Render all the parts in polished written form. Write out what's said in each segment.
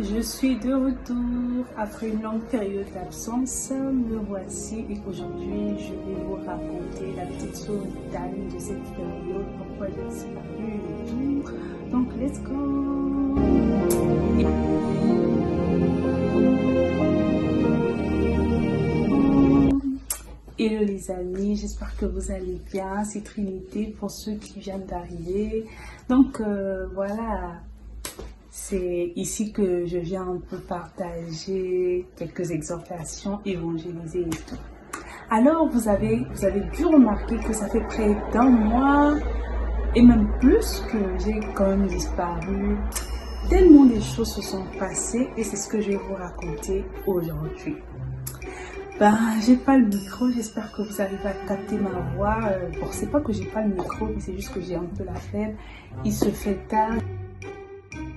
Je suis de retour après une longue période d'absence. Me voici et aujourd'hui je vais vous raconter la petite story time de cette période, pourquoi j'ai disparu et tout. Donc let's go! Hello les amis, j'espère que vous allez bien. C'est Trinité pour ceux qui viennent d'arriver. Donc voilà. C'est ici que je viens un peu partager quelques exhortations, évangéliser et tout. Alors, vous avez dû remarquer que ça fait près d'un mois et même plus que j'ai quand même disparu. Tellement de choses se sont passées et c'est ce que je vais vous raconter aujourd'hui. J'ai pas le micro, j'espère que vous arrivez à capter ma voix. Bon, c'est pas que j'ai pas le micro, mais c'est juste que j'ai un peu la flemme. Il se fait tard.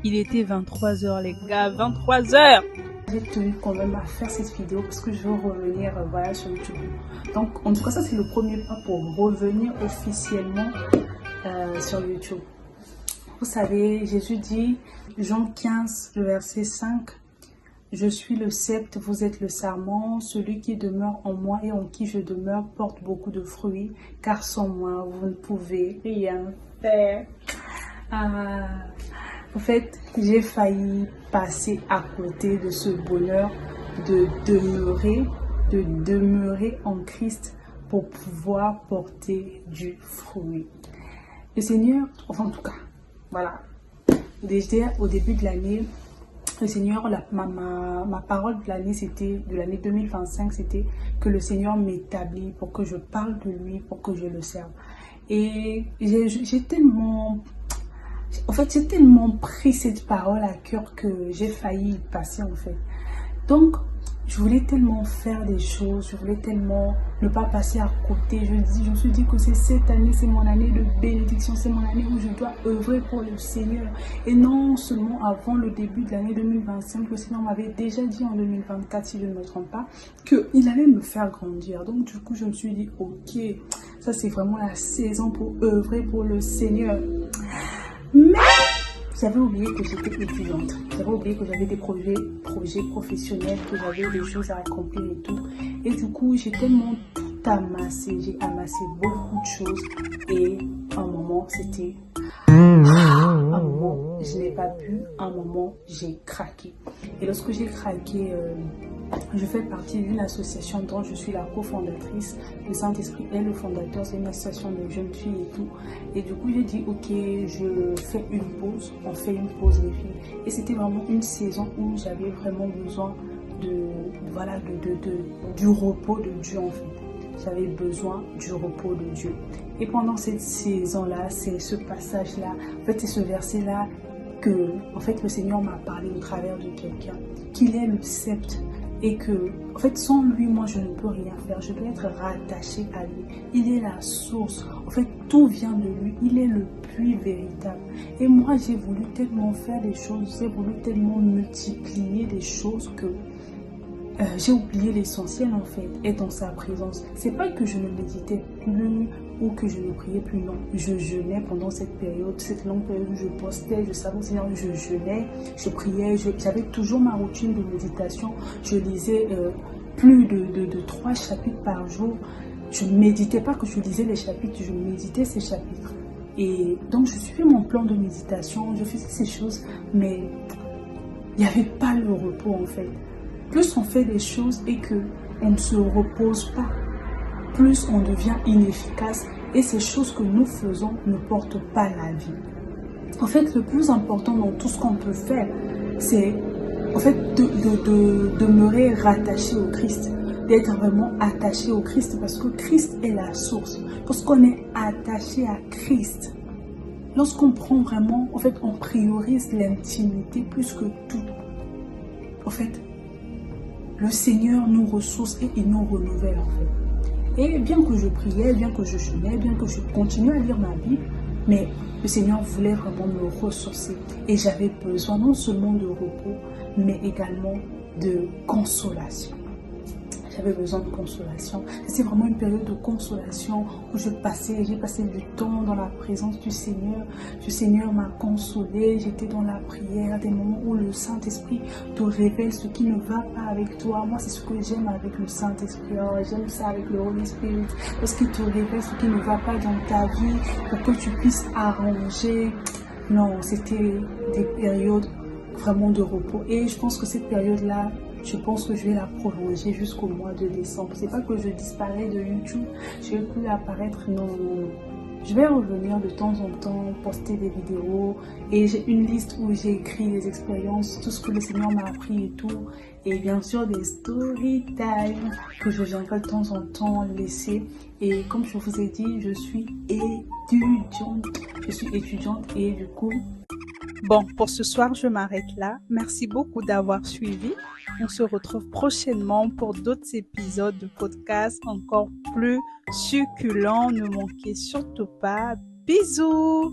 Il était 23h les gars, 23h. J'ai tenu quand même à faire cette vidéo parce que je veux revenir voilà, sur YouTube. Donc en tout cas ça c'est le premier pas pour revenir officiellement sur YouTube. Vous savez, Jésus dit, Jean 15, le verset 5, « Je suis le cep, vous êtes le sarment, celui qui demeure en moi et en qui je demeure porte beaucoup de fruits, car sans moi vous ne pouvez rien faire. » En fait, j'ai failli passer à côté de ce bonheur de demeurer en Christ pour pouvoir porter du fruit. Le Seigneur, enfin en tout cas, voilà, déjà au début de l'année, le Seigneur, ma parole de l'année, c'était de l'année 2025, c'était que le Seigneur m'établit pour que je parle de lui, pour que je le serve. Et j'ai tellement pris cette parole à cœur que j'ai failli y passer en fait. Donc, je voulais tellement faire des choses, je voulais tellement ne pas passer à côté. Je me suis dit que cette année, c'est mon année de bénédiction, c'est mon année où je dois œuvrer pour le Seigneur. Et non seulement avant le début de l'année 2025, le Seigneur m'avait déjà dit en 2024, si je ne me trompe pas, qu'il allait me faire grandir. Donc du coup, je me suis dit, ok, ça c'est vraiment la saison pour œuvrer pour le Seigneur. Mais j'avais oublié que j'étais étudiante. J'avais oublié que j'avais des projets professionnels, que j'avais des choses à accomplir et tout. Et du coup, j'ai tellement tout amassé. J'ai amassé beaucoup de choses. Et un moment, c'était... Un moment, je n'ai pas pu. Un moment, j'ai craqué. Et lorsque j'ai craqué, je fais partie d'une association dont je suis la cofondatrice. Le Saint-Esprit est le fondateur. C'est une association de jeunes filles et tout. Et du coup, j'ai dit, ok, je fais une pause. On fait une pause, les filles. Et c'était vraiment une saison où j'avais vraiment besoin du repos de Dieu, en fait. J'avais besoin du repos de Dieu. Et pendant cette saison-là, c'est ce passage-là, en fait, c'est ce verset-là que, en fait, le Seigneur m'a parlé au travers de quelqu'un, qu'il est le sceptre et que, en fait, sans lui, moi, je ne peux rien faire. Je dois être rattachée à lui. Il est la source. En fait, tout vient de lui. Il est le puits véritable. Et moi, j'ai voulu tellement faire des choses, j'ai voulu tellement multiplier des choses que j'ai oublié l'essentiel en fait, être dans sa présence. C'est pas que je ne méditais plus ou que je ne priais plus, non. Je jeûnais pendant cette période, cette longue période où je postais, je savais au Seigneur, je jeûnais, je priais, j'avais toujours ma routine de méditation. Je lisais plus de 3 chapitres par jour. Je ne méditais pas que je lisais les chapitres, je méditais ces chapitres. Et donc je suivais mon plan de méditation, je faisais ces choses, mais il n'y avait pas le repos en fait. Plus on fait des choses et qu'on ne se repose pas, plus on devient inefficace et ces choses que nous faisons ne portent pas la vie. En fait, le plus important dans tout ce qu'on peut faire, c'est en fait de demeurer rattaché au Christ, d'être vraiment attaché au Christ parce que Christ est la source. Lorsqu'on est attaché à Christ, lorsqu'on prend vraiment, en fait, on priorise l'intimité plus que tout. En fait, le Seigneur nous ressource et il nous renouvelle en fait. Et bien que je priais, bien que je jeûnais, bien que je continuais à lire ma Bible, mais le Seigneur voulait vraiment me ressourcer. Et j'avais besoin non seulement de repos, mais également de consolation. j'avais besoin de consolation. C'est vraiment une période de consolation où j'ai passé du temps dans la présence du Seigneur. Le Seigneur m'a consolé, j'étais dans la prière, des moments où le Saint-Esprit te révèle ce qui ne va pas avec toi. Moi, c'est ce que j'aime avec le Saint-Esprit. Oh, j'aime ça avec le Holy Spirit, parce qu'il te révèle ce qui ne va pas dans ta vie pour que tu puisses arranger. Non, c'était des périodes vraiment de repos. Et je pense que cette période-là, je pense que je vais la prolonger jusqu'au mois de décembre. C'est pas que je disparais de YouTube, je vais plus apparaître, non. Je vais revenir de temps en temps, poster des vidéos et j'ai une liste où j'ai écrit les expériences, tout ce que le Seigneur m'a appris et tout. Et bien sûr des story time que je viendrai de temps en temps laisser. Et comme je vous ai dit, je suis étudiante et du coup... Bon, pour ce soir, je m'arrête là. Merci beaucoup d'avoir suivi. On se retrouve prochainement pour d'autres épisodes de podcast encore plus succulents. Ne manquez surtout pas. Bisous!